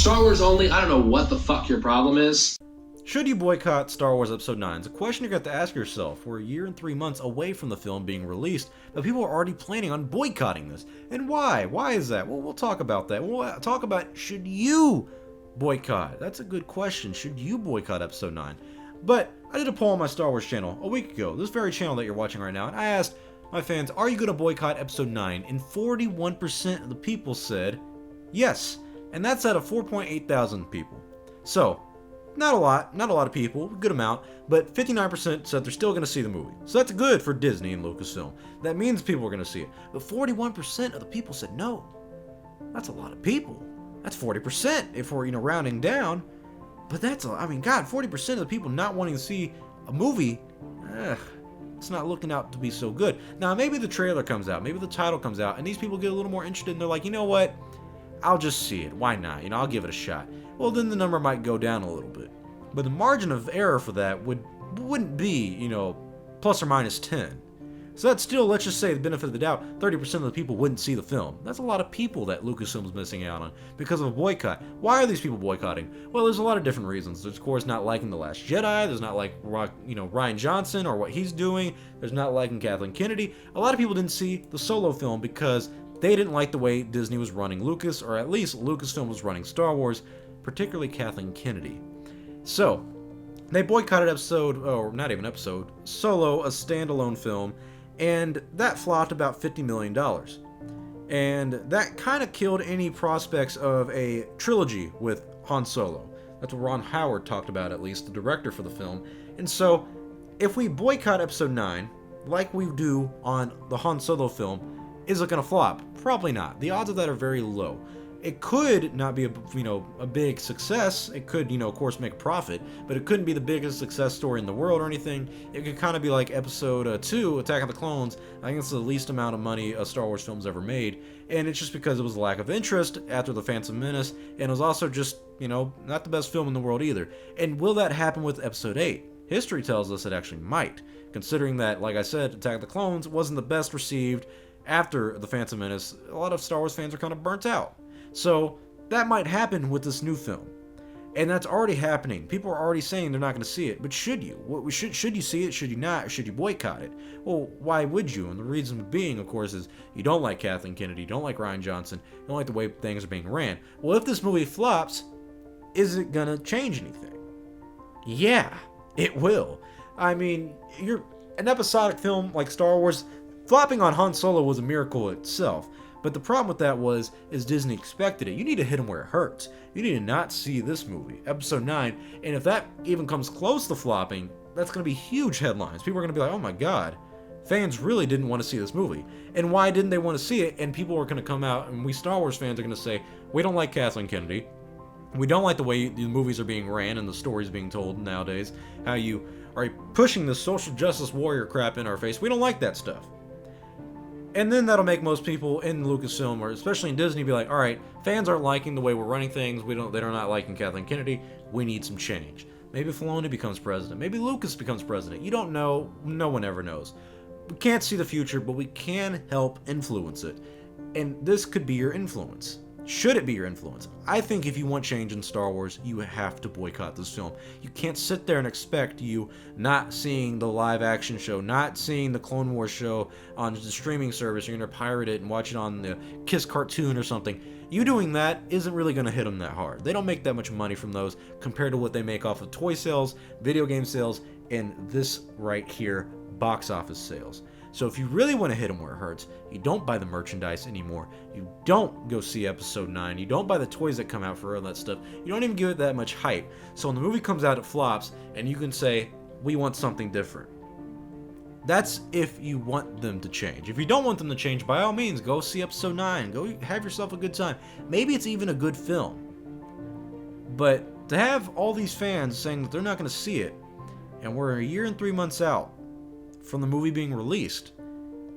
Star Wars only, I don't know what the fuck your problem is. Should you boycott Star Wars Episode 9? It's a question you're going to have to ask yourself. We're a year and 3 months away from the film being released, but people are already planning on boycotting this. And why? Why is that? Well, we'll talk about that. We'll talk about, should you boycott? That's a good question. Should you boycott Episode 9? But I did a poll on my Star Wars channel a week ago, this very channel that you're watching right now, and I asked my fans, are you going to boycott Episode 9? And 41% of the people said yes. And that's out of 4.8 thousand people. So, not a lot of people, a good amount, but 59% said they're still going to see the movie. So that's good for Disney and Lucasfilm. That means people are going to see it. But 41% of the people said no. That's a lot of people. That's 40% if we're, rounding down. But that's, God, 40% of the people not wanting to see a movie, it's not looking out to be so good. Now, maybe the trailer comes out, maybe the title comes out, and these people get a little more interested, and they're like, you know what? I'll just see it. Why not? I'll give it a shot. Well, then the number might go down a little bit. But the margin of error for that wouldn't be, plus or minus 10. So that's still, let's just say, the benefit of the doubt, 30% of the people wouldn't see the film. That's a lot of people that Lucasfilm's missing out on because of a boycott. Why are these people boycotting? Well, there's a lot of different reasons. There's, of course, not liking The Last Jedi. There's not like, Rian Johnson or what he's doing. There's not liking Kathleen Kennedy. A lot of people didn't see the Solo film because they didn't like the way Disney was running Lucas, or at least Lucasfilm was running Star Wars, particularly Kathleen Kennedy. So, they boycotted Solo, a standalone film, and that flopped about $50 million. And that kind of killed any prospects of a trilogy with Han Solo. That's what Ron Howard talked about, at least, the director for the film. And so, if we boycott Episode 9, like we do on the Han Solo film, is it going to flop? Probably not. The odds of that are very low. It could not be a big success. It could, of course, make a profit, but it couldn't be the biggest success story in the world or anything. It could kind of be like Episode 2, Attack of the Clones. I think it's the least amount of money a Star Wars film's ever made, and it's just because it was a lack of interest after The Phantom Menace, and it was also just, not the best film in the world either. And will that happen with Episode 8? History tells us it actually might, considering that, like I said, Attack of the Clones wasn't the best received after The Phantom Menace. A lot of Star Wars fans are kind of burnt out. So that might happen with this new film. And that's already happening. People are already saying they're not going to see it. But should you? Should you see it? Should you not? Or should you boycott it? Well, why would you? And the reason being, of course, is you don't like Kathleen Kennedy, you don't like Rian Johnson, you don't like the way things are being ran. Well, if this movie flops, is it going to change anything? Yeah, it will. You're an episodic film like Star Wars. Flopping on Han Solo was a miracle itself. But the problem with that is Disney expected it. You need to hit them where it hurts. You need to not see this movie, Episode 9, and if that even comes close to flopping, that's going to be huge headlines. People are going to be like, oh my god, fans really didn't want to see this movie. And why didn't they want to see it? And people are going to come out, and we Star Wars fans are going to say, we don't like Kathleen Kennedy. We don't like the way the movies are being ran and the stories being told nowadays. How you are pushing this social justice warrior crap in our face. We don't like that stuff. And then that'll make most people in Lucasfilm, or especially in Disney, be like, all right, fans aren't liking the way we're running things. They're not liking Kathleen Kennedy. We need some change. Maybe Filoni becomes president. Maybe Lucas becomes president. You don't know. No one ever knows. We can't see the future, but we can help influence it. And this could be your influence. Should it be your influence? I think if you want change in Star Wars, you have to boycott this film. You can't sit there and expect you not seeing the live action show, not seeing the Clone Wars show on the streaming service. You're going to pirate it and watch it on the Kiss cartoon or something. You doing that isn't really going to hit them that hard. They don't make that much money from those compared to what they make off of toy sales, video game sales, and this right here, box office sales. So if you really want to hit them where it hurts, you don't buy the merchandise anymore. You don't go see Episode 9. You don't buy the toys that come out for all that stuff. You don't even give it that much hype. So when the movie comes out, it flops, and you can say, we want something different. That's if you want them to change. If you don't want them to change, by all means, go see Episode 9. Go have yourself a good time. Maybe it's even a good film. But to have all these fans saying that they're not going to see it, and we're a year and 3 months out from the movie being released,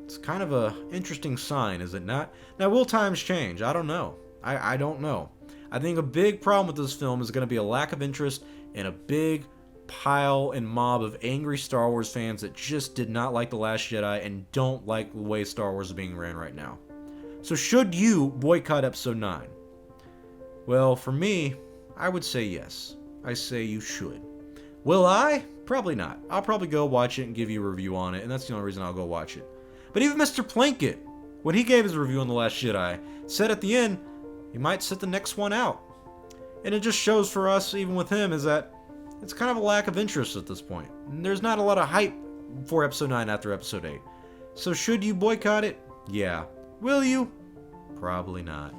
it's kind of a interesting sign, is it not? Now, will times change? I don't know. I don't know. I think a big problem with this film is going to be a lack of interest and a big pile and mob of angry Star Wars fans that just did not like The Last Jedi and don't like the way Star Wars is being ran right now. So should you boycott Episode 9? Well, for me, I would say yes. I say you should. Will I? Probably not. I'll probably go watch it and give you a review on it, and that's the only reason I'll go watch it. But even Mr. Plinkett, when he gave his review on The Last Jedi, said at the end, he might sit the next one out. And it just shows for us, even with him, is that it's kind of a lack of interest at this point. And there's not a lot of hype for Episode 9 after Episode 8. So should you boycott it? Yeah. Will you? Probably not.